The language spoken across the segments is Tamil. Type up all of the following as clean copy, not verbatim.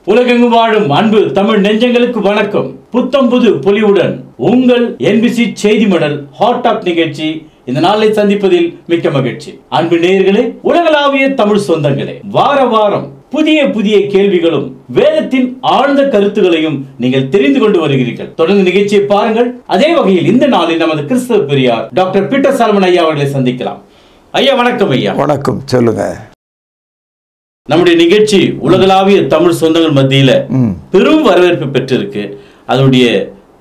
உலகெங்கும் வாழும் அன்பு தமிழ் நெஞ்சங்களுக்கு வணக்கம். புத்தம்புது பொலிவுடன் உங்கள் என்பிசி செய்தி மடல் ஹாட் டாக் நிகழ்ச்சி இந்த நாளை சந்திப்பதில் மிக்க மகிழ்ச்சி. அன்பு நேயர்களே, உலகளாவிய தமிழ் சொந்தங்களே, வார வாரம் புதிய புதிய கேள்விகளும் வேதத்தின் ஆழ்ந்த கருத்துகளையும் நீங்கள் தெரிந்து கொண்டு வருகிறீர்கள். தொடர்ந்து நிகழ்ச்சியை பாருங்கள். அதே வகையில் இந்த நாளில் நமது கிறிஸ்தவ பெரியார் டாக்டர் பீட்டர் சாலமன் ஐயா அவர்களை சந்திக்கலாம். ஐயா வணக்கம். ஐயா வணக்கம். சொல்லுங்க. நம்முடைய நிகழ்ச்சி உலகளாவிய தமிழ் சொந்தங்கள் மத்தியில பெரும் வரவேற்பு பெற்றிருக்கு. அதனுடைய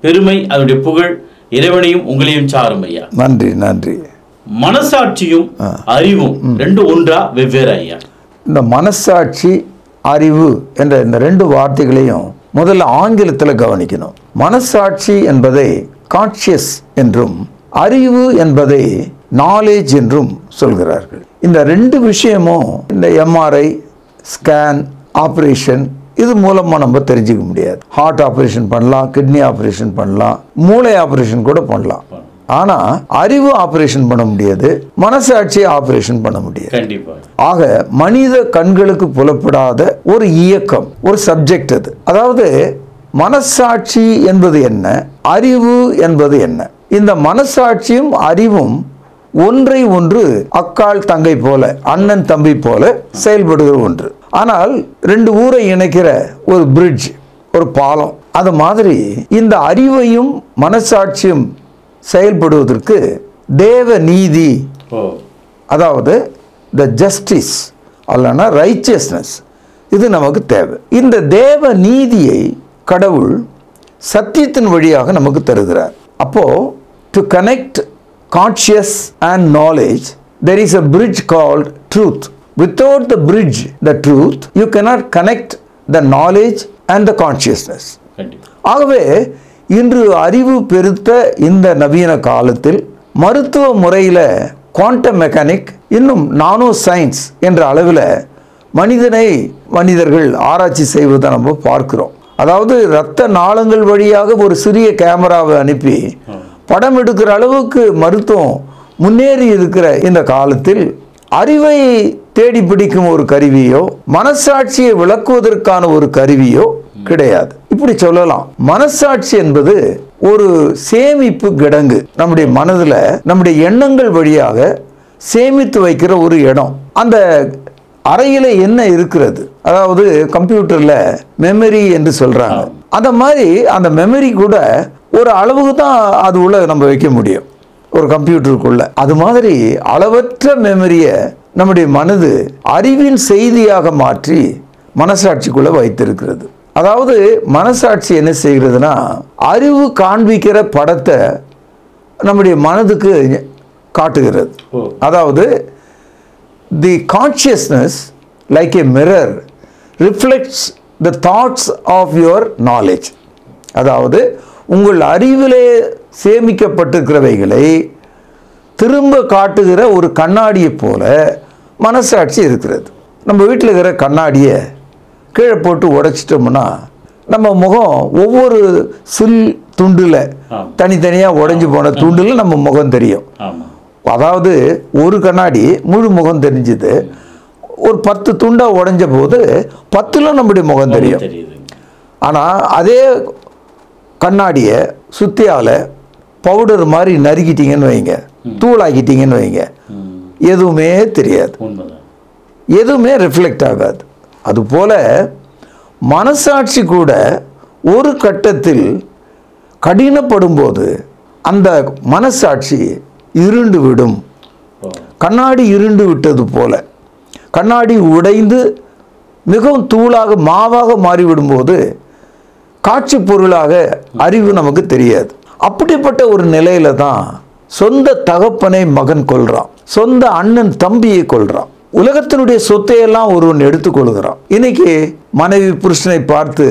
பெருமை, அதனுடைய புகழ் இறைவனையும் உங்களையும் சாரும் ஐயா. நன்றி நன்றி. மனசாட்சியும் அறிவும் ரெண்டு ஒன்றா வெவ்வேறு ஐயா? இந்த மனசாட்சி அறிவு என்ற இந்த ரெண்டு வார்த்தைகளையும் முதல்ல ஆங்கிலத்தில் கவனிக்கணும். மனசாட்சி என்பதை கான்ஷியஸ் என்றும் அறிவு என்பதை நாலேஜ் என்றும் சொல்கிறார்கள். இந்த ரெண்டு விஷயமும் இந்த எம்ஆர்ஐ ஸ்கேன் ஆப்ரேஷன் இது மூலமா நம்ம தெரிஞ்சுக்க முடியாது. ஹார்ட் ஆப்ரேஷன் பண்ணலாம், கிட்னி ஆப்ரேஷன் பண்ணலாம், மூளை ஆப்ரேஷன் கூட பண்ணலாம். ஆனா அறிவு ஆப்ரேஷன் பண்ண முடியாது, மனசாட்சியை ஆப்ரேஷன் பண்ண முடியாது. ஆக மனித கண்களுக்கு புலப்படாத ஒரு இயக்கம், ஒரு சப்ஜெக்ட் அது. அதாவது மனசாட்சி என்பது என்ன, அறிவு என்பது என்ன? இந்த மனசாட்சியும் அறிவும் ஒன்றை ஒன்று அக்கால் தங்கை போல, அண்ணன் தம்பி போல செயல்படுகிற ஒன்று. ஆனால் ரெண்டு ஊரை இணைக்கிற ஒரு பிரிட்ஜ், ஒரு பாலம். அது மாதிரி இந்த அறிவையும் மனசாட்சியும் செயல்படுவதற்கு தேவ நீதி, அதாவது த ஜஸ்டிஸ் அல்லனா ரைச்சியஸ்னஸ், இது நமக்கு தேவை. இந்த தேவ நீதியை கடவுள் சத்தியத்தின் வழியாக நமக்கு தருகிறார். அப்போ to connect conscious and knowledge, there is a bridge called truth. Without the bridge, the truth, you cannot connect the knowledge and the consciousness. ஆகவே இன்று அறிவு பெருத்த இந்த நவீன காலத்தில் மருத்துவ முறையில் குவாண்டம் மெக்கானிக், இன்னும் நானோ சயின்ஸ் என்ற அளவில் மனிதர்கள் ஆராய்ச்சி செய்வதை நம்ம பார்க்கிறோம். அதாவது இரத்த நாளங்கள் வழியாக ஒரு சிறிய கேமராவை அனுப்பி படம் எடுக்கிற அளவுக்கு மருத்துவம் முன்னேறி இருக்கிற இந்த காலத்தில் அறிவை தேடி பிடிக்கும் ஒரு கருவியோ மனசாட்சியை விளக்குவதற்கான ஒரு கருவியோ கிடையாது. இப்படி சொல்லலாம், மனசாட்சி என்பது ஒரு சேமிப்பு கிடங்கு. நம்முடைய மனதில் நம்முடைய எண்ணங்கள் வழியாக சேமித்து வைக்கிற ஒரு இடம். அந்த அறையில என்ன இருக்கிறது, அதாவது கம்ப்யூட்டர்ல மெமரி என்று சொல்றாங்க. அந்த மாதிரி அந்த மெமரி கூட ஒரு அளவுக்கு தான் அது உள்ள நம்ம வைக்க முடியும், ஒரு கம்ப்யூட்டருக்குள்ள. அது மாதிரி அளவற்ற மெமரியை நம்முடைய மனது அறிவின் செய்தியாக மாற்றி மனசாட்சிக்குள்ள வைத்திருக்கிறது. அதாவது மனசாட்சி என்ன செய்கிறதுனா, அறிவு காண்பிக்கிற படத்தை நம்முடைய மனதுக்கு காட்டுகிறது. அதாவது the consciousness like a mirror reflects the thoughts of your knowledge. அதாவது உங்கள் அறிவிலே சேமிக்கப்பட்டிருக்கிறவைகளை திரும்ப காட்டுகிற ஒரு கண்ணாடியை போல மனசாட்சி இருக்கிறது. நம்ம வீட்டில் இருக்கிற கண்ணாடியை கீழே போட்டு உடைச்சிட்டோம்னா நம்ம முகம் ஒவ்வொரு சில் துண்டில் தனித்தனியாக உடைஞ்சு போன துண்டில் நம்ம முகம் தெரியும். அதாவது ஒரு கண்ணாடி முழு முகம் தெரிஞ்சுது, ஒரு 10 துண்டாக உடைஞ்ச போது 10ல் நம்முடைய முகம் தெரியும். ஆனால் அதே கண்ணாடியை சுத்தியால் பவுடர் மாதிரி நறுக்கிட்டீங்கன்னு வைங்க, தூளாக்கிட்டீங்கன்னு வைங்க, எதுவுமே தெரியாது, எதுவுமே ரிஃப்ளெக்ட் ஆகாது. அதுபோல மனசாட்சி கூட ஒரு கட்டத்தில் கடினப்படும் போது அந்த மனசாட்சி இருண்டு விடும். கண்ணாடி இருண்டு விட்டது போல கண்ணாடி உடைந்து மிகவும் தூளாக மாவாக மாறிவிடும்போது காட்சி பொருளாக அறிவு நமக்கு தெரியாது. அப்படிப்பட்ட ஒரு நிலையில தான் சொந்த தகப்பனை மகன் கொள்றான், சொந்த அண்ணன் தம்பியை கொள்றான், உலகத்தினுடைய சொத்தையெல்லாம் ஒருவன் எடுத்துக்கொள்கிறான். இன்னைக்கு மனைவி புருஷனை பார்த்து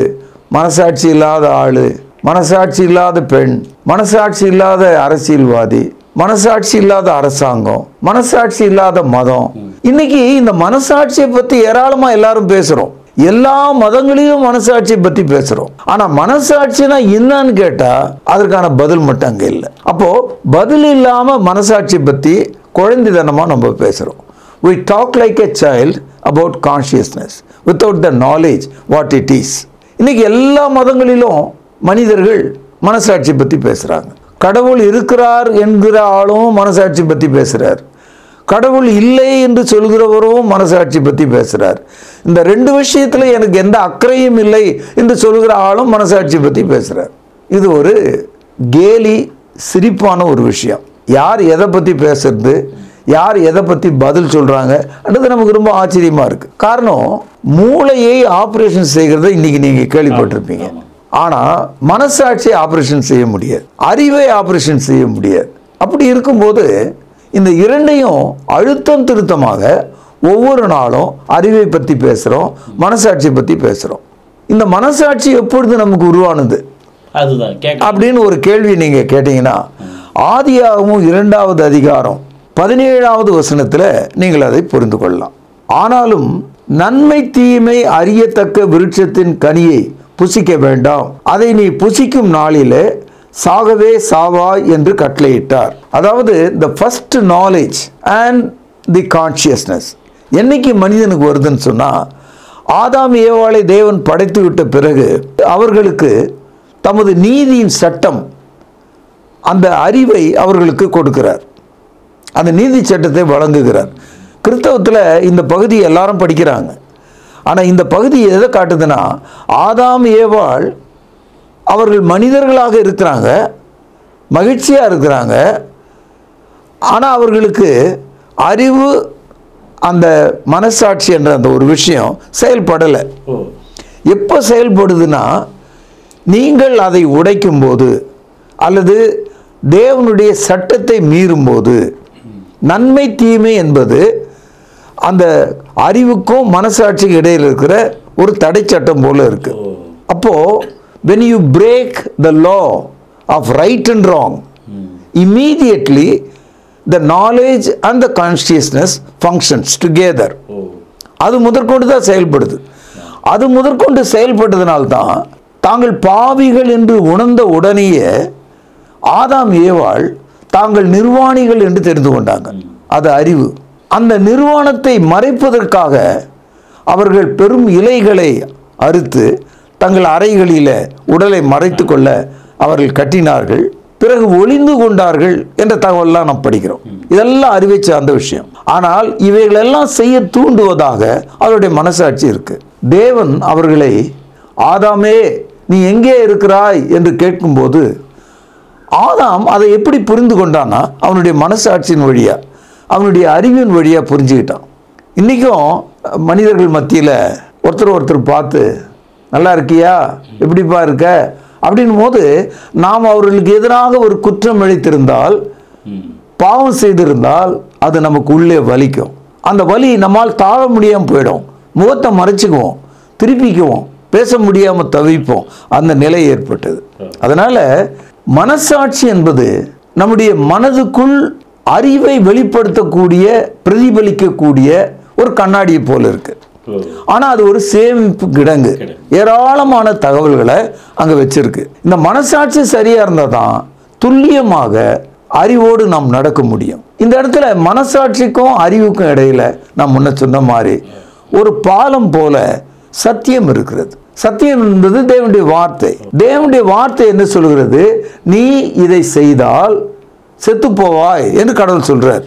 மனசாட்சி இல்லாத ஆளு, மனசாட்சி இல்லாத பெண், மனசாட்சி இல்லாத அரசியல்வாதி, மனசாட்சி இல்லாத அரசாங்கம், மனசாட்சி இல்லாத மதம். இன்னைக்கு இந்த மனசாட்சியை பத்தி ஏராளமா எல்லாரும் பேசுறோம். எல்லா மதங்களிலும் மனசாட்சியை பத்தி பேசுறோம். ஆனா மனசாட்சினா என்னன்னு கேட்டா அதற்கான பதில் மட்டும் அங்க இல்லை. அப்போ பதில் இல்லாம மனசாட்சியை பத்தி குழந்தைத்தனமா நம்ம பேசுறோம். We talk like a child about consciousness. Without the knowledge what it is. இன்னைக்கு எல்லா மதங்களிலும் மனிதர்கள் மனசாட்சி பற்றி பேசுகிறாங்க. கடவுள் இருக்கிறார் என்கிற ஆளும் மனசாட்சி பற்றி பேசுகிறார், கடவுள் இல்லை என்று சொல்கிறவரும் மனசாட்சி பற்றி பேசுகிறார். இந்த ரெண்டு விஷயத்தில் எனக்கு எந்த அக்கறையும் இல்லை என்று சொல்கிற ஆளும் மனசாட்சி பற்றி பேசுகிறார். இது ஒரு கேலி சிரிப்பான ஒரு விஷயம். யார் எதை பற்றி பேசுறது, யார் எதை பற்றி பதில் சொல்கிறாங்க அது நமக்கு ரொம்ப ஆச்சரியமாக இருக்குது. காரணம், மூளையை ஆப்ரேஷன் செய்கிறத இன்றைக்கி நீங்கள் கேள்விப்பட்டிருப்பீங்க. ஆனால் மனசாட்சியை ஆப்ரேஷன் செய்ய முடியாது, அறிவை ஆப்ரேஷன் செய்ய முடியாது. அப்படி இருக்கும்போது இந்த இரண்டையும் அழுத்தம் திருத்தமாக ஒவ்வொரு நாளும் அறிவை பற்றி பேசுகிறோம், மனசாட்சியை பற்றி பேசுகிறோம். இந்த மனசாட்சி எப்பொழுது நமக்கு உருவானது அப்படின்னு ஒரு கேள்வி நீங்கள் கேட்டீங்கன்னா, ஆதியாகமம் 2வது அதிகாரம் 17வது வசனத்தில் நீங்கள் அதை புரிந்து கொள்ளலாம். ஆனாலும் நன்மை தீமை அறியத்தக்க விருட்சத்தின் கனியை புசிக்க வேண்டாம், அதை நீ புசிக்கும் நாளிலே சாகவே சாவாய் என்று கட்டளையிட்டார். அதாவது the first knowledge and the consciousness என்னைக்கு மனிதனுக்கு வருதுன்னு சொன்னால், ஆதாம் ஏவாளை தேவன் படைத்து விட்ட பிறகு அவர்களுக்கு தமது நீதியின் சட்டம் அந்த அறிவை அவர்களுக்கு கொடுக்கிறார், அந்த நீதி சட்டத்தை வழங்குகிறார். கிறிஸ்தவத்தில் இந்த பகுதி எல்லாரும் படிக்கிறாங்க. ஆனால் இந்த பகுதி எதை காட்டுதுன்னா, ஆதாம் ஏவாள் அவர்கள் மனிதர்களாக இருக்கிறாங்க, மகிழ்ச்சியாக இருக்கிறாங்க, ஆனால் அவர்களுக்கு அறிவு அந்த மனசாட்சி என்ற அந்த ஒரு விஷயம் செயல்படலை. எப்போ செயல்படுதுன்னா, நீங்கள் அதை உடைக்கும் போது அல்லது தேவனுடைய சட்டத்தை மீறும்போது. நன்மை தீமை என்பது அந்த அறிவுக்கும் மனசாட்சிக்கு இடையில் இருக்கிற ஒரு தடை சட்டம் போல இருக்கு. அப்போ when you break the law of right and wrong, immediately the knowledge and the consciousness functions together. அது முதற்கொண்டு தான் செயல்படுது. அது முதற்கொண்டு செயல்பட்டதனால்தான் தாங்கள் பாவிகள் என்று உணர்ந்த உடனேயே ஆதாம் ஏவாள் தாங்கள் நிர்வாணிகள் என்று தெரிந்து கொண்டாங்க. அது அறிவு. அந்த நிர்வாணத்தை மறைப்பதற்காக அவர்கள் பெரும் இலைகளை அறுத்து தங்கள் அறைகளில் உடலை மறைத்து கொள்ள அவர்கள் கட்டினார்கள், பிறகு ஒளிந்து கொண்டார்கள் என்ற தகவல்லாம் நாம் படிக்கிறோம். இதெல்லாம் அறிவை சார்ந்த விஷயம். ஆனால் இவைகளெல்லாம் செய்ய தூண்டுவதாக அவருடைய மனசாட்சி இருக்கு. தேவன் அவர்களை, ஆதாமே நீ எங்கே இருக்கிறாய் என்று கேட்கும்போது ஆதாம் அதை எப்படி புரிந்து கொண்டான்னா, அவனுடைய மனசாட்சியின் வழியா, அவனுடைய அறிவின் வழியாக புரிஞ்சுக்கிட்டான். இன்றைக்கும் மனிதர்கள் மத்தியில் ஒருத்தர் பார்த்து நல்லா இருக்கியா, எப்படிப்பா இருக்க அப்படின் போது நாம் அவர்களுக்கு எதிராக ஒரு குற்றம் இழைத்திருந்தால், பாவம் செய்திருந்தால் அது நமக்கு உள்ளே வலிக்கும். அந்த வலி நம்மால் தாழ முடியாமல் போயிடும். முகத்தை மறைச்சிக்குவோம், திருப்பிக்குவோம், பேச முடியாமல் தவிப்போம். அந்த நிலை ஏற்பட்டது. அதனால் மனசாட்சி என்பது நம்முடைய மனதுக்குள் அறிவை வெளிப்படுத்தக்கூடிய, பிரதிபலிக்கக்கூடிய ஒரு கண்ணாடியை போல இருக்கு. ஆனால் அது ஒரு சேமிப்பு கிடங்கு, ஏராளமான தகவல்களை அங்கே வச்சிருக்கு. இந்த மனசாட்சி சரியா இருந்தால் தான் துல்லியமாக அறிவோடு நாம் நடக்க முடியும். இந்த இடத்துல மனசாட்சிக்கும் அறிவுக்கும் இடையில நான் முன்ன சொன்ன மாதிரி ஒரு பாலம் போல சத்தியம் இருக்கிறது. சத்தியம் என்பது தேவனுடைய வார்த்தை. தேவனுடைய வார்த்தை என்ன சொல்கிறது? நீ இதை செய்தால் செத்து போவாய் என்று கடவுள் சொல்றார்.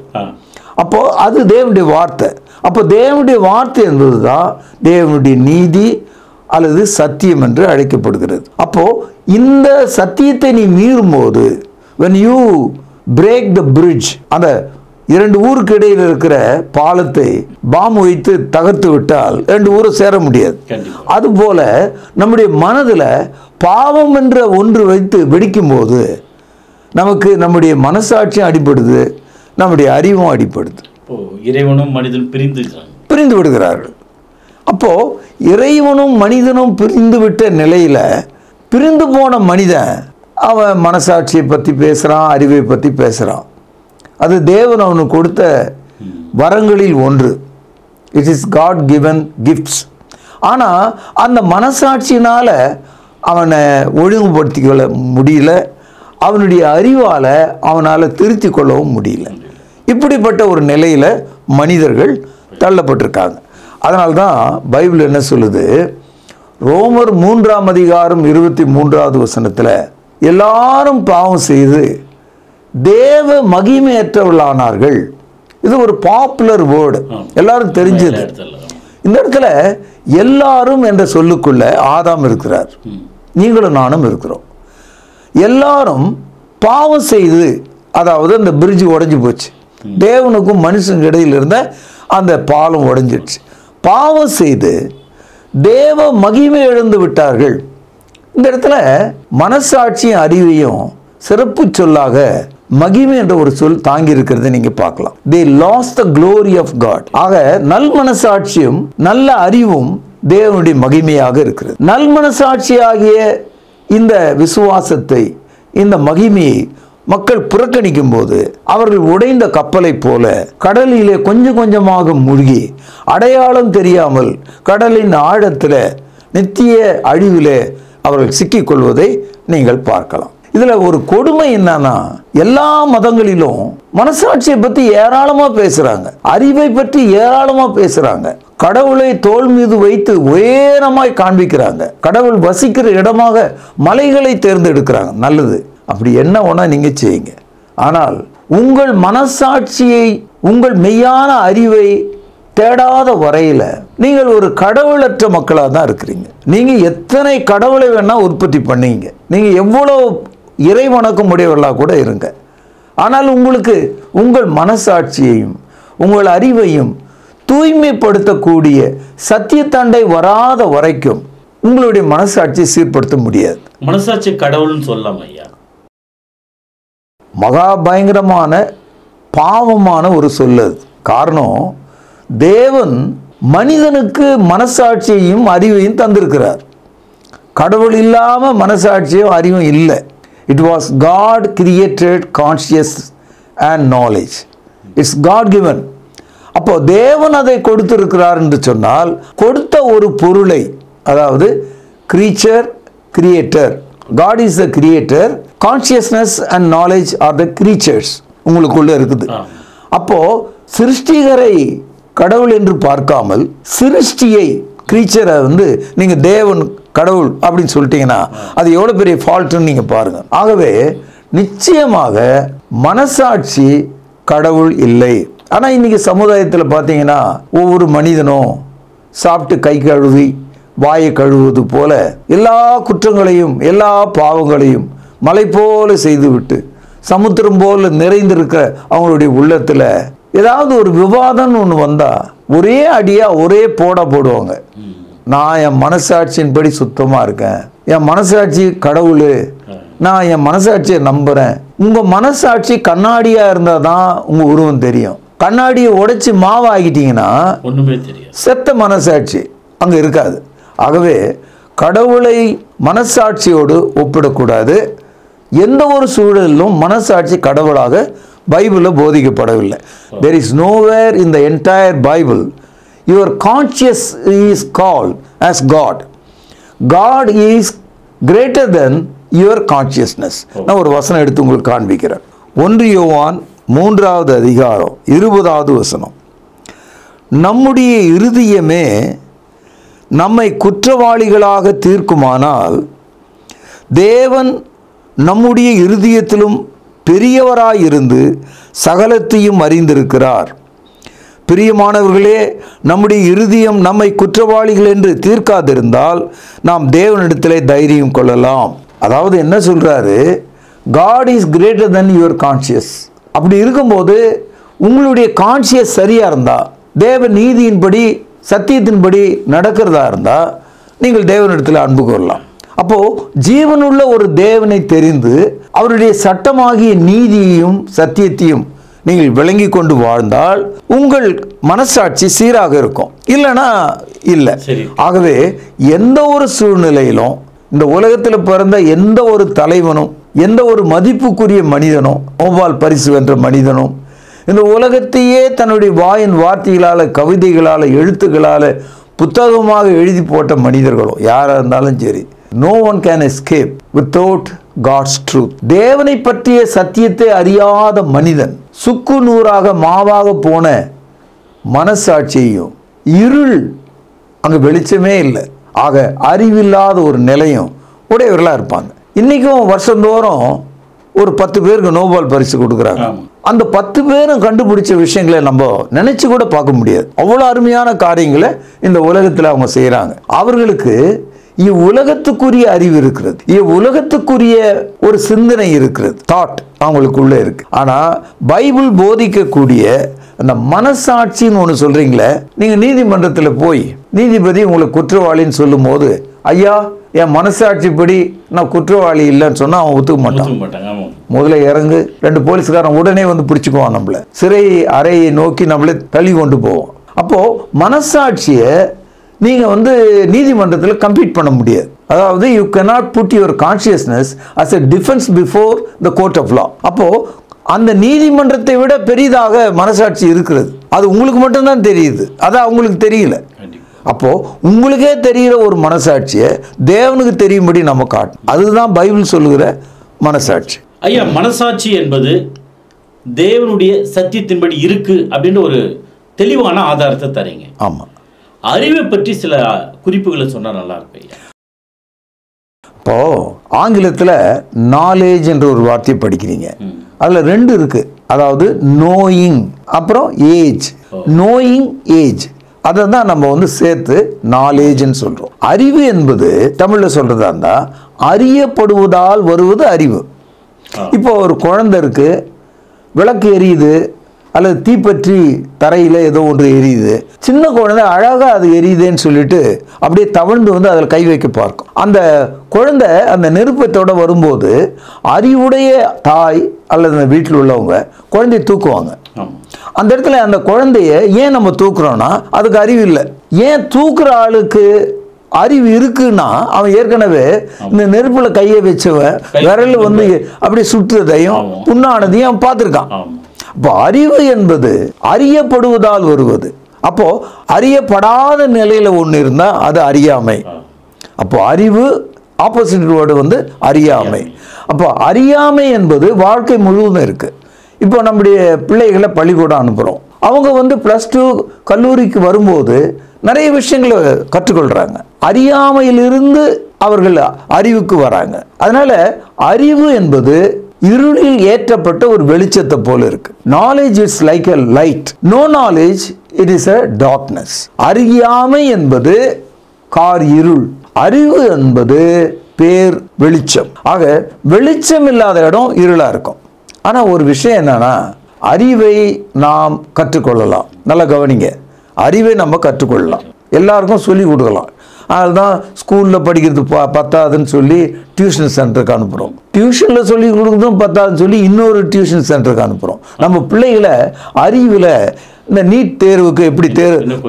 அப்போ அது தேவனுடைய வார்த்தை. அப்போ தேவனுடைய வார்த்தை என்பது தான் தேவனுடைய நீதி அல்லது சத்தியம் என்று அழைக்கப்படுகிறது. அப்போ இந்த சத்தியத்தை நீ மீறும் போது, when you break the bridge, அந்த இரண்டு ஊருக்கு இடையில் இருக்கிற பாலத்தை பாம்பு வைத்து தகர்த்து விட்டால் ரெண்டு ஊரும் சேர முடியாது. அதுபோல நம்முடைய மனதில் பாவம் என்ற ஒன்று வைத்து வெடிக்கும் போது நமக்கு நம்முடைய மனசாட்சியும் அடிபடுது, நம்முடைய அறிவும் அடிபடுது. இறைவனும் மனிதனும் பிரிந்து விடுகிறார்கள். அப்போ இறைவனும் மனிதனும் பிரிந்து விட்ட நிலையில பிரிந்து போன மனிதன் அவன் மனசாட்சியை பற்றி பேசுறான், அறிவை பற்றி பேசுறான். அது தேவன் அவனுக்கு கொடுத்த வரங்களில் ஒன்று. It is God given gifts. ஆனால் அந்த மனசாட்சியினால அவனை ஒழுங்குபடுத்திக்கொள்ள முடியல, அவனுடைய அறிவால் அவனால் திருத்தி கொள்ளவும் முடியல. இப்படிப்பட்ட ஒரு நிலையில் மனிதர்கள் தள்ளப்பட்டிருக்காங்க. அதனால்தான் பைபிள் என்ன சொல்லுது, ரோமர் 3ஆம் அதிகாரம் 23வது வசனத்தில் எல்லாரும் பாவம் செய்து தேவ மகிமையற்றவர்களானார்கள். இது ஒரு பாப்புலர் வேர்டு, எல்லாரும் தெரிஞ்சது. இந்த இடத்துல எல்லாரும் என்ற சொல்லுக்குள்ள ஆதாம் இருக்கிறார், நீங்களும் நானும் இருக்கிறோம். எல்லாரும் பாவம் செய்து, அதாவது அந்த பிரிட்ஜ் உடைஞ்சு போச்சு, தேவனுக்கும் மனுஷனுக்கு இடையில் இருந்த அந்த பாலம் உடைஞ்சிடுச்சு. பாவம் செய்து தேவ மகிமை இழந்து விட்டார்கள். இந்த இடத்துல மனசாட்சியும் அறிவையும் சிறப்பு சொல்லாக மகிமை என்ற ஒரு சொல் தாங்கி இருக்கிறத நீங்க பார்க்கலாம். they lost the glory of God. ஆக நல் மனசாட்சியும் நல்ல அறிவும் தேவனுடைய மகிமையாக இருக்கிறது. நல் மனசாட்சியாகிய இந்த விசுவாசத்தை, இந்த மகிமையை மக்கள் புறக்கணிக்கும் போது அவர்கள் உடைந்த கப்பலை போல கடலிலே கொஞ்சம் கொஞ்சமாக மூழ்கி அடையாளம் தெரியாமல் கடலின் ஆழத்தில் நித்திய அழிவிலே அவர்கள் சிக்கிக்கொள்வதை நீங்கள் பார்க்கலாம். இதுல ஒரு கொடுமை என்னன்னா, எல்லா மதங்களிலும் மனசாட்சியை பத்தி ஏராளமா பேசுறாங்க, அறிவை பற்றி ஏராளமா பேசுறாங்க, கடவுளை தோள் மீது வைத்து உயரமாய் காண்பிக்கிறாங்க, கடவுள் வசிக்கிற இடமாக மலைகளை தேர்ந்தெடுக்கிறாங்க. நல்லது, அப்படி என்ன வேணா நீங்க செய்யுங்க. ஆனால் உங்கள் மனசாட்சியை, உங்கள் மெய்யான அறிவை தேடாத வரையில நீங்கள் ஒரு கடவுளற்ற மக்களாக தான் இருக்கிறீங்க. நீங்க எத்தனை கடவுளை வேணா உற்பத்தி பண்ணீங்க, நீங்க எவ்வளவு இறை வணக்கம் உடையவர்களாக கூட இருங்க, ஆனால் உங்களுக்கு உங்கள் மனசாட்சியையும் உங்கள் அறிவையும் தூய்மைப்படுத்தக்கூடிய சத்தியத்தண்டை வராத வரைக்கும் உங்களுடைய மனசாட்சியை சீர்படுத்த முடியாது. மனசாட்சி கடவுள்னு சொல்லலாம் ஐயா. மகா பயங்கரமான பாவமான ஒரு சொல்லது. காரணம், தேவன் மனிதனுக்கு மனசாட்சியையும் அறிவையும் தந்திருக்கிறார். கடவுள் இல்லாம மனசாட்சியும் அறிவும் இல்லை. It was God created conscious and knowledge. It's God given. அப்போ தேவன் அதை கொடுத்திருக்கிறார் என்று சொன்னால், கொடுத்த ஒரு பொருளை, அதாவது creature, creator, God is the creator, consciousness and knowledge are the creatures உங்களுக்குள்ள இருக்குது. அப்போ சிருஷ்டிகரை கடவுள் என்று பார்க்காமல் சிருஷ்டியை, கிரீச்சரை நீங்க தேவன் கடவுள் அப்படின்னு சொல்லிட்டீங்கன்னா அது எவ்வளவு பெரிய ஃபால்ட்னு நீங்க பாருங்க. ஆகவே நிச்சயமாக மனசாட்சி கடவுள் இல்லை. ஆனா இன்னைக்கு சமுதாயத்தில் பார்த்தீங்கன்னா ஒவ்வொரு மனிதனும் சாப்பிட்டு கை கழுவி வாயை கழுவுவது போல எல்லா குற்றங்களையும் எல்லா பாவங்களையும் மலை போல செய்துவிட்டு சமுத்திரம் போல நிறைந்திருக்கிற அவங்களுடைய உள்ளத்துல ஏதாவது ஒரு விவாதம்னு ஒன்று வந்தா ஒரே அடியா ஒரே போடுவாங்க. நான் என் மனசாட்சியின்படி சுத்தமா இருக்கேன், என் மனசாட்சி கடவுள், நான் என் மனசாட்சியை நம்புறேன். உங்க மனசாட்சி கண்ணாடியா இருந்தா தான் உங்க உருவம் தெரியும். கண்ணாடியை உடைச்சு மாவாகிட்டீங்கன்னா ஒண்ணுமே தெரியும், செத்த மனசாட்சி அங்க இருக்காது. ஆகவே கடவுளை மனசாட்சியோடு ஒப்பிடக்கூடாது. எந்த ஒரு சூழலிலும் மனசாட்சி கடவுளாக பைபிளில் போதிக்கப்படவில்லை. There is nowhere in the entire Bible your conscience is called as God. God is greater than your consciousness. நான் ஒரு வசனம் எடுத்து உங்களுக்கு காண்பிக்கிறேன். 1 யோவான் 3வது அதிகாரம் 20வது வசனம். நம்முடைய இருதயமே நம்மை குற்றவாளிகளாக தீர்க்குமானால் தேவன் நம்முடைய இருதயத்திலும் பெரியவராயிருந்து சகலத்தையும் அறிந்திருக்கிறார். பிரியமானவர்களே, நம்முடைய இருதயம் நம்மை குற்றவாளிகள் என்று தீர்க்காதிருந்தால் நாம் தேவனிடத்திலே தைரியம் கொள்ளலாம். அதாவது என்ன சொல்றாரு, God is greater than your conscience. அப்படி இருக்கும்போது உங்களுடைய கான்சியஸ் சரியா இருந்தா, தேவ நீதியின்படி சத்தியத்தின்படி நடக்கிறதா இருந்தா நீங்கள் தேவனிடத்தில் அன்பு கொள்ளலாம். அப்போ ஜீவனுள்ள ஒரு தேவனை தெரிந்து அவருடைய சட்டமாகிய நீதியையும் சத்தியத்தையும் நீங்கள் விளங்கி கொண்டு வாழ்ந்தால் உங்கள் மனசாட்சி சீராக இருக்கும், இல்லைன்னா இல்லை. ஆகவே எந்த ஒரு சூழ்நிலையிலும் இந்த உலகத்தில் பிறந்த எந்த ஒரு தலைவனும் எந்த ஒரு மதிப்புக்குரிய மனிதனும் நோபல் பரிசு வென்ற மனிதனும் இந்த உலகத்தையே தன்னுடைய வாயின் வார்த்தைகளால் கவிதைகளால் எழுத்துக்களால் புத்தகமாக எழுதி போட்ட மனிதர்களோ யாராக இருந்தாலும் சரி, no one can escape without God's truth. தேவனை பற்றிய சத்தியத்தை அறியாத மனிதன் சுக்கு நூறாக மாவாக போன மனசாட்சியையும் இருள், அங்கே வெளிச்சமே இல்லை. ஆக அறிவில்லாத ஒரு நிலையும் உடையவர்களாக இருப்பாங்க. இன்றைக்கும் வருஷந்தோறும் ஒரு 10 பேருக்கு நோபல் பரிசு கொடுக்குறாங்க. அந்த 10 பேரும் கண்டுபிடிச்ச விஷயங்களை நம்ம நினைச்சு கூட பார்க்க முடியாது. அவ்வளோ அருமையான காரியங்களை இந்த உலகத்தில் அவங்க செய்கிறாங்க. அவர்களுக்கு இவ்வுலகத்துக்குரிய அறிவு இருக்கிறது, இவ்வுலகத்துக்குரிய ஒரு சிந்தனை இருக்கிறது, தாட் அவங்களுக்குள்ள இருக்கு. ஆனால் பைபிள் போதிக்கக்கூடிய அந்த மனசாட்சின்னு ஒன்று சொல்றீங்களே, நீங்கள் நீதிமன்றத்தில் போய் நீதிபதி உங்களை குற்றவாளின்னு சொல்லும் போது, ஐயா என் மனசாட்சிப்படி நான் குற்றவாளி இல்லைன்னு சொன்னா அவன் ஒத்துக்க மாட்டான். முதல்ல இறங்கு, 2 போலீஸ்காரன் உடனே வந்து பிடிச்சுக்குவான், நம்மள சிறை அறையை நோக்கி நம்மளை தள்ளி கொண்டு போவோம். அப்போ மனசாட்சியை நீங்க வந்து நீதிமன்றத்தில் கம்ப்ளீட் பண்ண முடியாது. அதாவது you cannot put your consciousness as a defense before the court of law. அப்போ அந்த நீதிமன்றத்தை விட பெரிதாக மனசாட்சி இருக்கிறது. அது உங்களுக்கு மட்டும்தான் தெரியுது, அது அவங்களுக்கு தெரியல. அப்போ உங்களுக்கே தெரிகிற ஒரு மனசாட்சியை தேவனுக்கு தெரியும்படி நம்ம காட்டணும். அதுதான் பைபிள் சொல்லுகிற மனசாட்சி. ஐயா, மனசாட்சி என்பது தேவனுடைய சத்தியத்தின்படி இருக்கு அப்படின்ற ஒரு தெளிவான ஆதாரத்தை தரீங்க. ஆமா. அறிவை பற்றி சில குறிப்புகளை சொன்னா நல்லா இருக்கு ஐயா. இப்போ ஆங்கிலத்தில் நாலேஜ் என்ற ஒரு வார்த்தையை படிக்கிறீங்க. அதுல 2 இருக்கு. அதாவது நோயிங், அப்புறம் ஏஜ். நோயிங், ஏஜ், அதை தான் நம்ம வந்து சேர்த்து நாலேஜ்னு சொல்றோம். அறிவு என்பது தமிழ்ல சொல்றதா இருந்தா அறியப்படுவதால் வருவது அறிவு. இப்போ ஒரு குழந்தை இருக்கு, விளக்கு எரியுது அல்லது தீப்பற்றி தரையில் ஏதோ ஒன்று எரியுது. சின்ன குழந்தை அழகாக அது எரியுதுன்னு சொல்லிட்டு அப்படியே தவழ்ந்து வந்து அதில் கை வைக்க பார்க்கும். அந்த குழந்தை அந்த நெருப்பத்தோட வரும்போது அறிவுடைய தாய் அல்லது அந்த வீட்டில் உள்ளவங்க குழந்தைய தூக்குவாங்க. அந்த இடத்துல அந்த குழந்தைய ஏன் நம்ம தூக்குறோம்னா அதுக்கு அறிவு இல்லை. ஏன் தூக்குற ஆளுக்கு அறிவு இருக்குன்னா அவன் ஏற்கனவே இந்த நெருப்புல கையை வச்சவன் விரல் வந்து அப்படி சுற்றுறதையும் புண்ணானதையும் அவன் பார்த்துருக்கான். அப்போ அறிவு என்பது அறியப்படுவதால் வருவது. அப்போ அறியப்படாத நிலையில ஒன்று இருந்தா அது அறியாமை. அப்போ அறிவு ஆப்போசிட் வேர்டு வந்து அறியாமை. அப்போ அறியாமை என்பது வாழ்க்கை முழுவதும் இருக்கு. இப்போ நம்முடைய பிள்ளைகளை பள்ளிக்கூடம் அனுப்புகிறோம். அவங்க வந்து +2 கல்லூரிக்கு வரும்போது நிறைய விஷயங்களை கற்றுக்கொள்றாங்க. அறியாமையிலிருந்து அவர்கள் அறிவுக்கு வராங்க. அதனால அறிவு என்பது இருளில் ஏற்றப்பட்ட ஒரு வெளிச்சத்தை போல இருக்கு. Knowledge is like a light. No knowledge, it is a darkness. அறியாமை என்பது கார் இருள், அறிவு என்பது பேர் வெளிச்சம். ஆக வெளிச்சம் இல்லாத இடம் இருளா இருக்கும். ஆனா ஒரு விஷயம் என்னன்னா, அறிவை நாம் கற்றுக்கொள்ளலாம். நல்லா கவனிங்க, அறிவை நம்ம கற்றுக்கொள்ளலாம், எல்லாருக்கும் சொல்லி கொடுக்கலாம். அதுதான் ஸ்கூலில் படிக்கிறது பத்தாதுன்னு சொல்லி டியூஷன் சென்டருக்கு அனுப்புகிறோம். டியூஷனில் சொல்லி கொடுக்குறதும் பத்தாதுன்னு சொல்லி இன்னொரு டியூஷன் சென்டருக்கு அனுப்புகிறோம். நம்ம பிள்ளைகளை அறிவில் இந்த நீட் தேர்வுக்கு எப்படி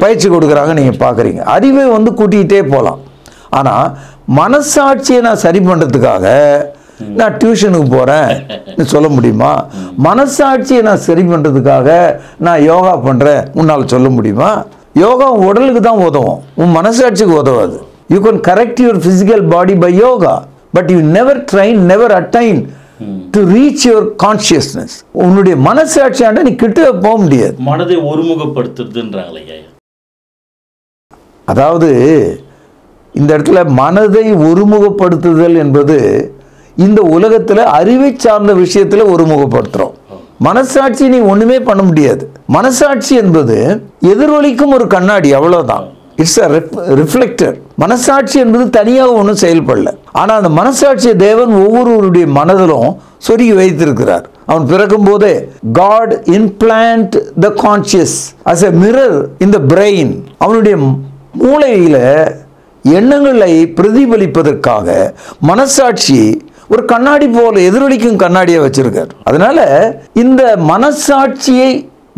பயிற்சி கொடுக்குறாங்க நீங்கள் பார்க்குறீங்க. அறிவை வந்து கூட்டிகிட்டே போகலாம். ஆனால் மனசாட்சியை நான் சரி பண்ணுறதுக்காக நான் டியூஷனுக்கு போகிறேன் சொல்ல முடியுமா? மனசாட்சியை நான் சரி பண்ணுறதுக்காக நான் யோகா பண்ணுறேன் உன்னால் சொல்ல முடியுமா? யோகா உடலுக்கு தான் உதவும், உன் மனசாட்சிக்கு உதவாது. You can correct your physical body by yoga, but you never train, never attain to reach your consciousness. உன்னுடைய மனசாட்சியாண்ட நீ கிட்ட போக முடியாது. மனதை ஒருமுகப்படுத்துறதுன்றாங்களே. அதாவது இந்த இடத்துல மனதை ஒருமுகப்படுத்துதல் என்பது இந்த உலகத்தில் அறிவை சார்ந்த விஷயத்தில் ஒருமுகப்படுத்துறோம். மனசாட்சி நீ ஒண்ணுமே பண்ண முடியாது. மனசாட்சி என்பது எதிரொலிக்கும் ஒரு கண்ணாடி, அவ்வளவுதான். It's a reflector. மனசாட்சி என்பது தனியாக ஒன்றும் செயல்படல. ஆனால் அந்த மனசாட்சியை தேவன் ஒவ்வொருவருடைய மனதிலும் சொருகி வைத்திருக்கிறார். அவன் பிறக்கும் போதே God implant the conscious as a mirror in the brain. அவனுடைய மூளையில எண்ணங்களை பிரதிபலிப்பதற்காக மனசாட்சி ஒரு கண்ணாடி போல எதிரொலிக்கும் கண்ணாடியை வச்சிருக்கார். அதனால இந்த மனசாட்சியை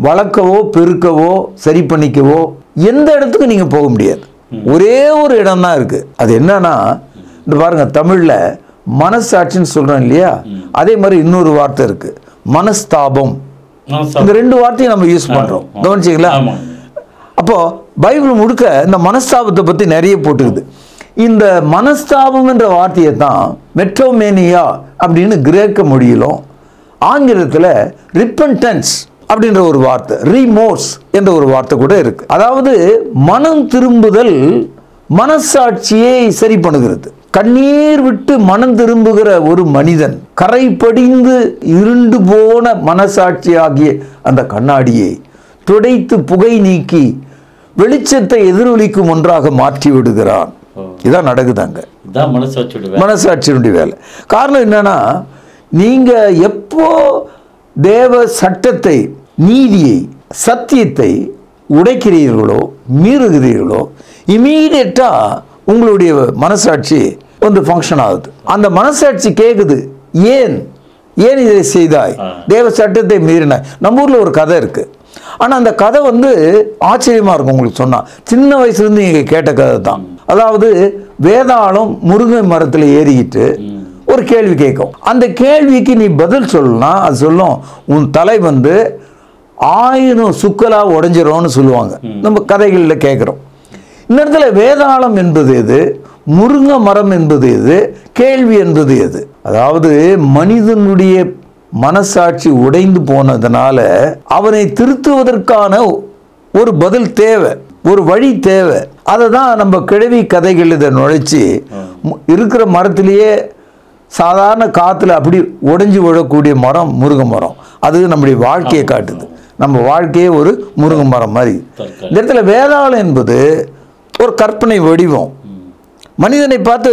வளர்க்கவோ பெருக்கவோ சரி பண்ணிக்கவோ எந்த இடத்துக்கு நீங்க போக முடியாது. ஒரே ஒரு இடம் தான் இருக்கு. அது என்னன்னா, இந்த பாருங்க, தமிழ்ல மனசாட்சின்னு சொல்றோம் இல்லையா, அதே மாதிரி இன்னொரு வார்த்தை இருக்கு, மனஸ்தாபம். இந்த 2 வார்த்தையும் நம்ம யூஸ் பண்றோம், கவனிச்சீங்களா? அப்போ பைபிள் முழுக்க இந்த மனஸ்தாபத்தை பத்தி நிறைய போட்டுக்குது. இந்த மனஸ்தாபம் என்ற வார்த்தையை தான் மெட்ரோமேனியா அப்படின்னு கிரேக்க மொழியிலும் ஆங்கிலத்தில் ரிப்பன்டன்ஸ் அப்படின்ற ஒரு வார்த்தை, ரீமோர்ஸ் என்ற ஒரு வார்த்தை கூட இருக்கு. அதாவது மனம் திரும்புதல் மனசாட்சியை சரி பண்ணுகிறது. கண்ணீர் விட்டு மனம் திரும்புகிற ஒரு மனிதன் கரை படிந்து இருண்டு போன மனசாட்சி ஆகிய அந்த கண்ணாடியை துடைத்து புகை நீக்கி வெளிச்சத்தை எதிரொலிக்கும் ஒன்றாக மாற்றி விடுகிறான். இதான் நடக்குதாங்க, மனசாட்சியினுடைய வேலை. காரணம் என்னன்னா, நீங்க எப்போ தேவ சட்டத்தை, நீதியை, சத்தியத்தை உடைக்கிறீர்களோ, மீறுகிறீர்களோ, இமீடியட்டா உங்களுடைய மனசாட்சி வந்து ஃபங்க்ஷன் ஆகுது. அந்த மனசாட்சி கேட்குது, ஏன் இதை செய்தாய், தேவ சட்டத்தை மீறினாய். நம்ம ஊர்ல ஒரு கதை இருக்கு. ஆனா அந்த கதை வந்து ஆச்சரியமா இருக்கும் உங்களுக்கு சொன்னா. சின்ன வயசுல இருந்து நீங்க கேட்ட கதை தான். அதாவது வேதாளம் முருங்கை மரத்துல ஏறிக்கிட்டு ஒரு கேள்வி கேட்கும். அந்த கேள்விக்கு நீ பதில் சொல்லலாம். அது சொல்லும், உன் தலை வந்து 1000 சுக்கலா உடைஞ்சிரும்னு சொல்லுவாங்க. நம்ம கதைகளில் கேட்குறோம். இந்த இடத்துல வேதாளம் என்பது எது, முருங்கை மரம் என்பது எது, கேள்வி என்பது எது? அதாவது மனிதனுடைய மனசாட்சி உடைந்து போனதுனால அவனை திருத்துவதற்கான ஒரு பதில் தேவை, ஒரு வழி தேவை. அதை தான் நம்ம கிழவி கதைகள் இதை நுழைச்சி இருக்கிற மரத்திலேயே சாதாரண காத்துல அப்படி உடைஞ்சு விழக்கூடிய மரம் முருங்கை மரம். அது நம்முடைய வாழ்க்கையை காட்டுது. நம்ம வாழ்க்கையே ஒரு முருங்கை மரம் மாதிரி. இந்த இடத்துல வேதாளம் என்பது ஒரு கற்பனை வடிவம். மனிதனை பார்த்து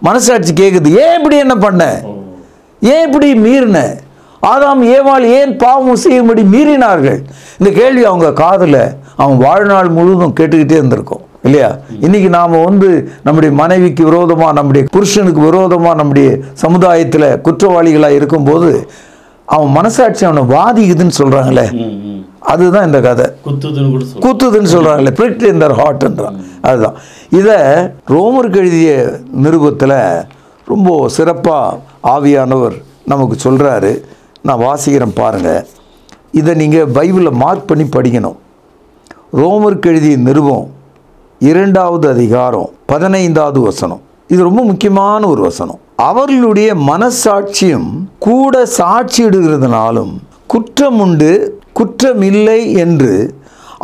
மனசாட்சி கேட்குது, ஏன் இப்படி என்ன பண்ண, ஏன் இப்படி மீறின, ஆதாம் ஏவாள் ஏன் பாவம் செய்யும்படி மீறினார்கள். இந்த கேள்வி அவங்க காதுல அவன் வாழ்நாள் முழுவதும் கேட்டுக்கிட்டே இருந்திருக்கும் இல்லையா? இன்னைக்கு நாம வந்து நம்முடைய மனைவிக்கு விரோதமா, நம்முடைய புருஷனுக்கு விரோதமா நம்முடைய சமுதாயத்துல குற்றவாளிகளா இருக்கும்போது அவன் மனசாட்சி அவனை வாதிக்குதுன்னு சொல்றாங்களே, அதுதான் இந்த கதை. குத்துதுன்னு சொல்றாங்களே, பிரிக்ட் இன் தர் ஹார்ட்ன்றான். அதுதான் இதை ரோமருக்கு எழுதிய நிருபத்தில் ரொம்ப சிறப்பாக ஆவியானவர் நமக்கு சொல்றாரு. நான் வாசிக்கிறேன் பாருங்க. இதை நீங்கள் பைபிளில் மார்க் பண்ணி படிக்கணும். ரோமருக்கு எழுதிய நிருபம் 2வது அதிகாரம் 15வது வசனம். இது ரொம்ப முக்கியமான ஒரு வசனம். அவர்களுடைய மனசாட்சியும் கூட சாட்சியிடுகிறதுனாலும் குற்றம் உண்டு குற்றம் இல்லை என்று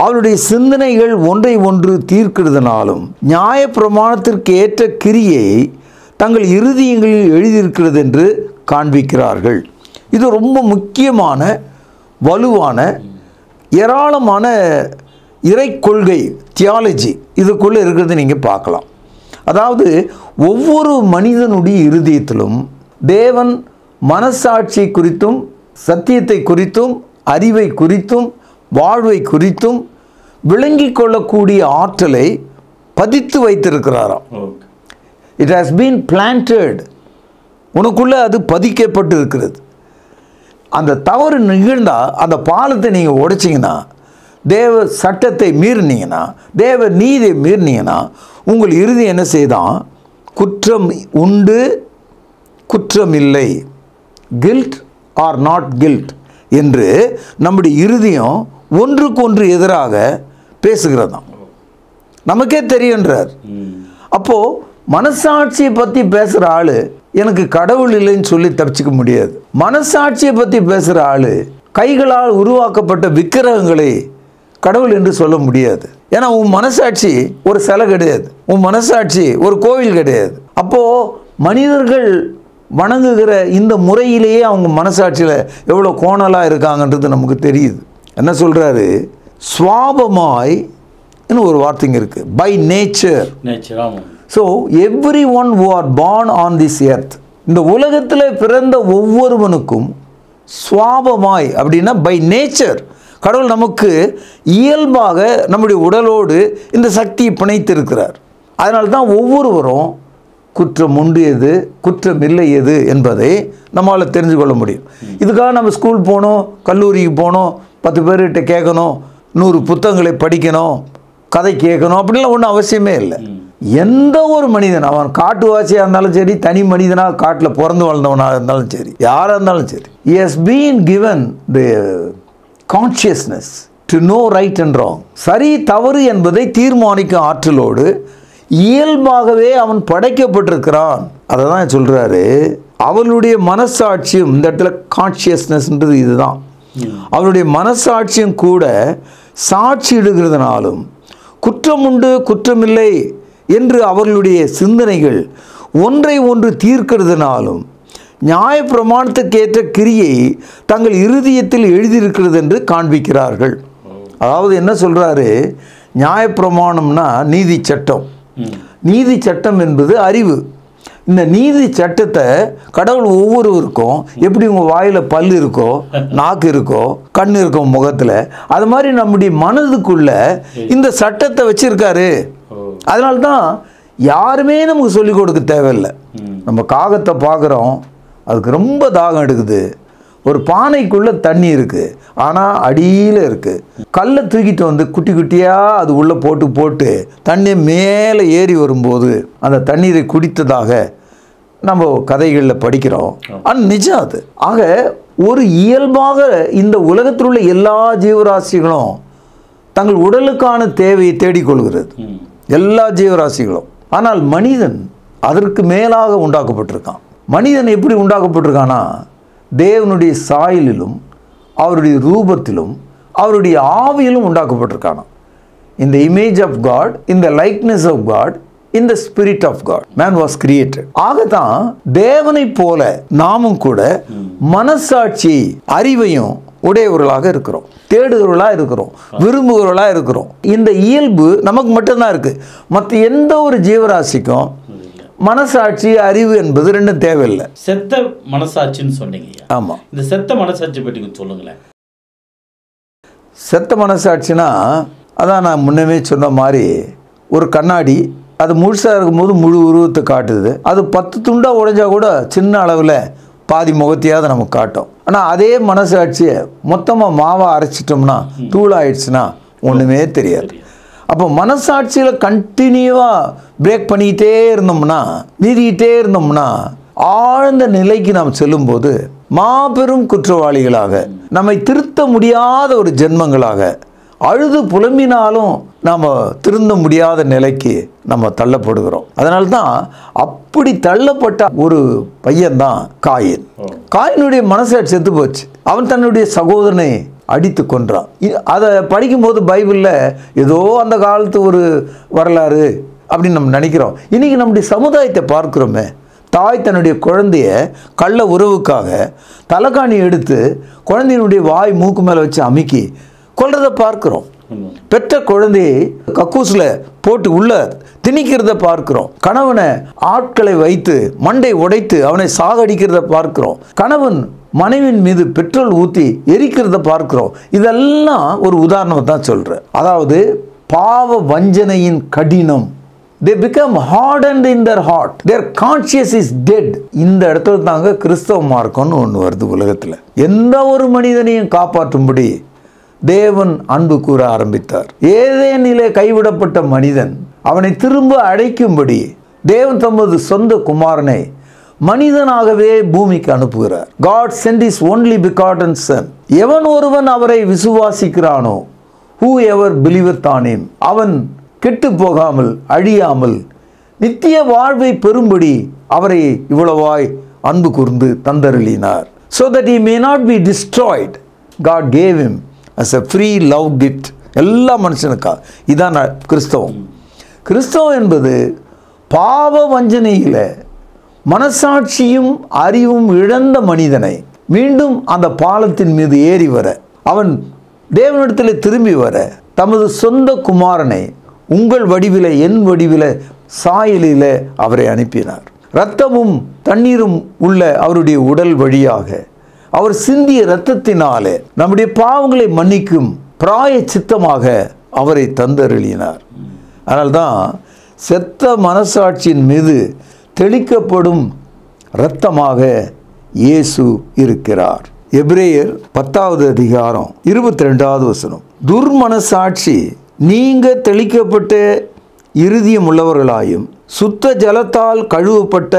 அவருடைய சிந்தனைகள் ஒன்றை ஒன்று தீர்க்கிறதுனாலும் நியாய பிரமாணத்திற்கு ஏற்ற கிரியை தங்கள் இருதயங்களில் எழுதியிருக்கிறது என்று காண்பிக்கிறார்கள். இது ரொம்ப முக்கியமான வலுவான ஏராளமான இறை கொள்கை, தியாலஜி இதுக்குள்ளே இருக்கிறது நீங்கள் பார்க்கலாம். அதாவது ஒவ்வொரு மனிதனுடைய இருதயத்திலும் தேவன் மனசாட்சி குறித்தும் சத்தியத்தை குறித்தும் அறிவை குறித்தும் வாழ்வை குறித்தும் விளங்கி கொள்ளக்கூடிய ஆற்றலை பதித்து வைத்திருக்கிறாராம். It has been planted. உனக்குள்ளே அது பதிக்கப்பட்டு இருக்கிறது. அந்த தவறு நிகழ்ந்தால் அந்த பாலத்தை நீங்கள் உடைச்சிங்கன்னா, தேவ சட்டத்தை மீறினீங்கன்னா, தேவ நீதியை மீறினீங்கன்னா, உங்கள் இறுதி என்ன செய்தான், குற்றம் உண்டு குற்றம் இல்லை, கில்ட் ஆர் நாட் கில்ட் என்று நம்முடைய இருதயம் ஒன்றுக்கு ஒன்று எதிராக பேசுகிறதாம். நமக்கே தெரியுன்றார். அப்போ மனசாட்சியை பற்றி பேசுகிற ஆளு எனக்கு கடவுள் இல்லைன்னு சொல்லி தப்பிச்சுக்க முடியாது. மனசாட்சியை பற்றி பேசுகிற ஆளு கைகளால் உருவாக்கப்பட்ட விக்கிரகங்களை கடவுள் என்று சொல்ல முடியாது. ஏன்னா உன் மனசாட்சி ஒரு சிலை கிடையாது, உன் மனசாட்சி ஒரு கோவில் கிடையாது. அப்போ மனிதர்கள் வணங்குகிற இந்த முறையிலேயே அவங்க மனசாட்சியில் எவ்வளோ கோணலாக இருக்காங்கன்றது நமக்கு தெரியுது. என்ன சொல்றாரு, சுவாபமாய் ஒரு வார்த்தைங்க இருக்கு, by nature. So everyone who are born on this earth, இந்த உலகத்தில் பிறந்த ஒவ்வொருவனுக்கும் சுவாபமாய் அப்படின்னா பை நேச்சர் கடவுள் நமக்கு இயல்பாக நம்முடைய உடலோடு இந்த சக்தியை பிணைத்திருக்கிறார். அதனால தான் ஒவ்வொருவரும் குற்றம் உண்டு எது குற்றம் இல்லை எது என்பதை நம்மளால் தெரிஞ்சு கொள்ள முடியும். இதுக்காக நம்ம ஸ்கூல் போகணும், கல்லூரிக்கு போகணும், 10 பேர்கிட்ட கேட்கணும், 100 புத்தகங்களை படிக்கணும், கதை கேட்கணும் அப்படின்லாம் ஒன்றும் அவசியமே இல்லை. எந்த ஒரு மனிதன், அவன் காட்டுவாசியாக இருந்தாலும் சரி, தனி மனிதனாக காட்டில் பிறந்து வளர்ந்தவனாக இருந்தாலும் சரி, யாராக இருந்தாலும் சரி, he has been given the consciousness to know right and wrong. சரி தவறு என்பதை தீர்மானிக்கும் ஆற்றலோடு இயல்பாகவே அவன் படைக்கப்பட்டிருக்கிறான். அதை தான் சொல்றாரு, அவளுடைய மனசாட்சியும் இந்த இடத்துல கான்சியஸ்னஸ்ன்றது இதுதான். அவருடைய மனசாட்சியும் கூட சாட்சியிடுகிறதுனாலும் குற்றமுண்டு குற்றமில்லை என்று அவர்களுடைய சிந்தனைகள் ஒன்றை ஒன்று தீர்க்கிறதுனாலும் நியாயப்பிரமாணத்துக்கேற்ற கிரியை தங்கள் இருதயத்தில் எழுதியிருக்கிறது என்று காண்பிக்கிறார்கள். அதாவது என்ன சொல்றாரு, நியாயப்பிரமாணம்னா நீதி சட்டம். நீதி சட்டம் என்பது அறிவு. இந்த நீதி சட்டத்தை கடவுள் ஒவ்வொருவருக்கும் எப்படி உங்கள் வாயில் பல் இருக்கோ, நாக்கு இருக்கோ, கண் இருக்கோ முகத்தில், அது மாதிரி நம்முடைய மனதுக்குள்ள இந்த சட்டத்தை வச்சிருக்காரு. அதனால்தான் யாருமே நமக்கு சொல்லிக் கொடுக்க தேவையில்லை. நம்ம காகத்தை பார்க்குறோம், அதுக்கு ரொம்ப தாகம் எடுக்குது. ஒரு பானைக்குள்ளே தண்ணி இருக்குது, ஆனால் அடியில் இருக்குது. கல்லை தூக்கிட்டு வந்து குட்டி குட்டியாக அது உள்ளே போட்டு போட்டு தண்ணி மேலே ஏறி வரும்போது அந்த தண்ணீரை குடித்ததாக நம்ம கதைகளில் படிக்கிறோம். ஆனால் நிஜம் அது. ஆக ஒரு இயல்பாக இந்த உலகத்தில் உள்ள எல்லா ஜீவராசிகளும் தங்கள் உடலுக்கான தேவையை தேடிக்கொள்கிறது, எல்லா ஜீவராசிகளும். ஆனால் மனிதன் அதற்கு மேலாக உண்டாக்கப்பட்டிருக்கான். மனிதன் எப்படி உண்டாக்கப்பட்டிருக்கானா, தேவனுடைய சாயலிலும் அவருடைய ரூபத்திலும் அவருடைய ஆவியிலும் உண்டாக்கப்பட்டிருக்கானா. In the image of God, in the likeness of God, in the spirit of God, man was created. ஆகதான் தேவனை போல நாமும் கூட மனசாட்சி அறிவையும் உடையவர்களாக இருக்கிறோம், தேடுகிறவர்களாக இருக்கிறோம், விரும்புகிறவர்களாக இருக்கிறோம். இந்த இயல்பு நமக்கு மட்டும்தான் இருக்கு. மற்ற எந்த ஒரு ஜீவராசிக்கும் மனசாட்சி அறிவு என்பது ரெண்டும் தேவையில்லை. செத்த மனசாட்சின்னு சொன்னீங்க. ஆமா, இந்த செத்த மனசாட்சி பற்றி சொல்லுங்களேன். செத்த மனசாட்சினா அதான் நான் முன்னமே சொன்ன மாதிரி ஒரு கண்ணாடி, அது முழுசாக இருக்கும்போது முழு உருவத்தை காட்டுது. அது 10 துண்டாக உடைஞ்சா கூட சின்ன அளவில் பாதி முகத்தையாவது நமக்கு காட்டும். ஆனால் அதே மனசாட்சியை மொத்தமாக மாவாக அரைச்சிட்டோம்னா தூளாயிடுச்சுன்னா ஒன்றுமே தெரியாது. அப்போ மனசாட்சியில் கண்டினியூவாக பிரேக் பண்ணிக்கிட்டே இருந்தோம்னா, மீறிக்கிட்டே இருந்தோம்னா, ஆழ்ந்த நிலைக்கு நாம் செல்லும்போது மாபெரும் குற்றவாளிகளாக, நம்மை திருத்த முடியாத ஒரு ஜென்மங்களாக, அழுது புலம்பினாலும் நாம் திருந்த முடியாத நிலைக்கு நம்ம தள்ளப்படுகிறோம். அதனால்தான் அப்படி தள்ளப்பட்ட ஒரு பையன்தான் காயின். காயினுடைய மனசாட்சி செத்து போச்சு. அவன் தன்னுடைய சகோதரனை அடித்து கொன்றான். அதை படிக்கும்போது பைபிளில் ஏதோ அந்த காலத்து ஒரு வரலாறு அப்படின்னு நம்ம நினைக்கிறோம். இன்னைக்கு நம்முடைய சமுதாயத்தை பார்க்கிறோமே, தாய் தன்னுடைய குழந்தைய கள்ள உறவுக்காக தலைகாணி எடுத்து குழந்தையினுடைய வாய் மூக்கு மேலே வச்சு அமுக்கி கொல்றதை பார்க்கிறோம். பெற்ற குழந்தையை கக்கூசில் போட்டு உள்ள திணிக்கிறத பார்க்கிறோம். கணவனை ஆட்களை வைத்து மண்டை உடைத்து அவனை சாகடிக்கிறத பார்க்கிறோம். கணவன் மனைவின் மீது பெட்ரோல் ஊற்றி எரிக்கிறத பார்க்கிறோம். இதெல்லாம் ஒரு உதாரணத்தை தான் சொல்கிறேன். அதாவது பாவ வஞ்சனையின் கடினம். They become hardened in their heart. Their conscience is dead. இந்த இடத்துல தாங்க கிறிஸ்தவ மார்க்கம்னு ஒன்று வருது உலகத்தில். எந்த ஒரு மனிதனையும் காப்பாற்றும்படி தேவன் அன்பு கூற ஆரம்பித்தார். ஏதேனிலே கைவிடப்பட்ட மனிதன் அவனை திரும்ப அழைக்கும்படி தேவன் தமது சொந்த குமாரனை மனிதனாகவே பூமிக்கு அனுப்புகிறார். God sent his only begotten son. எவன் ஒருவன் அவரை விசுவாசிக்கிறானோ, whoever believeth on him, அவன் கெட்டு போகாமல் அழியாமல் நித்திய வாழ்வை பெறும்படி அவரை இவ்வளவாய் அன்பு கூர்ந்து தந்தருளினார். So that he may not be destroyed, God gave him as a free love gift. எல்லா மனுஷனுக்கா. இதான் கிறிஸ்தவம். கிறிஸ்தவம் என்பது பாவ வஞ்சனையில் மனசாட்சியும் அறிவும் இழந்த மனிதனை மீண்டும் அந்த பாலத்தின் மீது ஏறி வர, அவன் தேவனிடத்தில் திரும்பி வர தமது சொந்த குமாரனை உங்கள் வடிவில என் வடிவில சாயலில் அவரை அனுப்பினார். இரத்தமும் தண்ணீரும் உள்ள அவருடைய உடல் வழியாக அவர் சிந்திய இரத்தத்தினாலே நம்முடைய பாவங்களை மன்னிக்கும் பிராய சித்தமாக அவரை தந்தருளினார். அதனால்தான் செத்த மனசாட்சியின் மீது தெளிக்கப்படும் இரத்தமாக இயேசு இருக்கிறார். எபிரேயர் 10வது அதிகாரம் 22வது வசனம். துர்மனசாட்சி நீங்க தெளிக்கப்பட்ட இருதயம் உள்ளவர்களாயும் சுத்த ஜலத்தால் கழுவப்பட்ட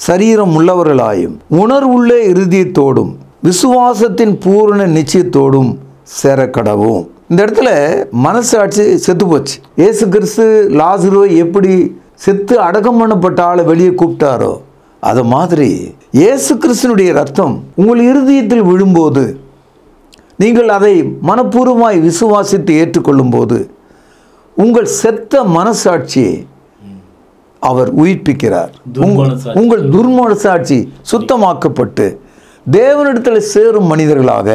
சரீரம் உள்ளவர்களாயும் உணர்வுள்ள இருதயத்தோடும் விசுவாசத்தின் பூரண நிச்சயத்தோடும் சேரக்கடவும். இந்த இடத்துல மனசாட்சி செத்து போச்சு. இயேசு கிறிஸ்து லாசருவை எப்படி செத்து அடக்கம் பண்ணப்பட்ட ஆளை வெளியே கூப்பிட்டாரோ அது மாதிரி இயேசு கிறிஸ்துனுடைய ரத்தம் உங்கள் இருதயத்தில் விழும்போது நீங்கள் அதை மனப்பூர்வமாய் விசுவாசித்து ஏற்றுக்கொள்ளும் போது உங்கள் செத்த மனசாட்சியை அவர் உயிர்ப்பிக்கிறார். உங்கள் துர்மனசாட்சி சுத்தமாக்கப்பட்டு தேவனிடத்தில் சேரும் மனிதர்களாக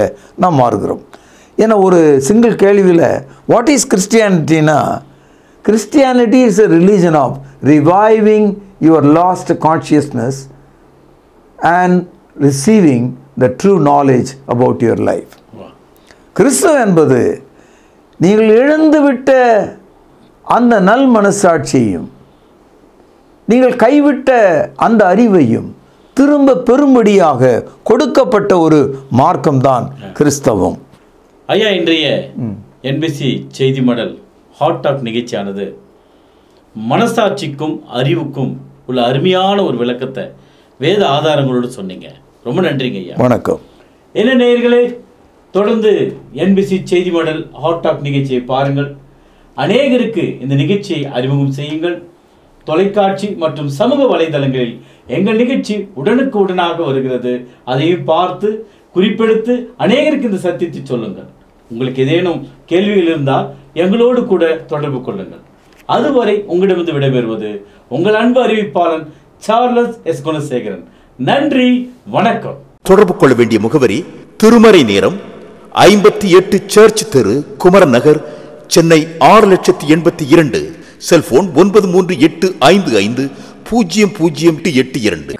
நாம் மாறுகிறோம். ஏன்னா ஒரு சிங்கிள் கேள்வியில் வாட் இஸ் கிறிஸ்டியானிட்டினா, Christianity is a religion of reviving your lost consciousness and receiving the true knowledge about your life. கிறிஸ்தவம் என்பது நீங்கள் இழந்துவிட்ட அந்த நல் மனசாட்சியையும் நீங்கள் கைவிட்ட அந்த அறிவையும் திரும்ப பெரும்படியாக கொடுக்கப்பட்ட ஒரு மார்க்கம்தான் கிறிஸ்தவம். ஐயா, இன்றைய என்பிசி செய்தி மடல் ஹாட் டாக் நிகழ்ச்சியானது மனசாட்சிக்கும் அறிவுக்கும் உள்ள அருமையான ஒரு விளக்கத்தை வேத ஆதாரங்களோடு சொன்னீங்க. ரொம்ப நன்றிங்க ஐயா. வணக்கம். என்ன நேயர்களே, தொடர்ந்து என்பிசி செய்தி மடல் ஹாட் டாக் நிகழ்ச்சியை பாருங்கள். அநேகருக்கு இந்த நிகழ்ச்சியை அறிமுகம் செய்யுங்கள். தொலைக்காட்சி மற்றும் சமூக வலைதளங்களில் எங்கள் நிகழ்ச்சி உடனுக்கு உடனாக வருகிறது. அதையும் பார்த்து குறிப்பெடுத்து அநேகருக்கு இந்த சத்தியத்தை சொல்லுங்கள். உங்களுக்கு ஏதேனும் கேள்விகள் இருந்தால் எங்களோடு கூட தொடர்பு கொள்ளுங்கள். அதுவரை உங்களிடமிருந்து விடைபெறுவது உங்கள் அன்பு அறிவிப்பாளன் சார்லஸ் எஸ் குணசேகரன். நன்றி, வணக்கம். தொடர்பு கொள்ள வேண்டிய முகவரி: திருமறை நேரம், 58 சர்ச் தெரு, குமரன் நகர், சென்னை 6,82,000. செல்போன் 9385500882.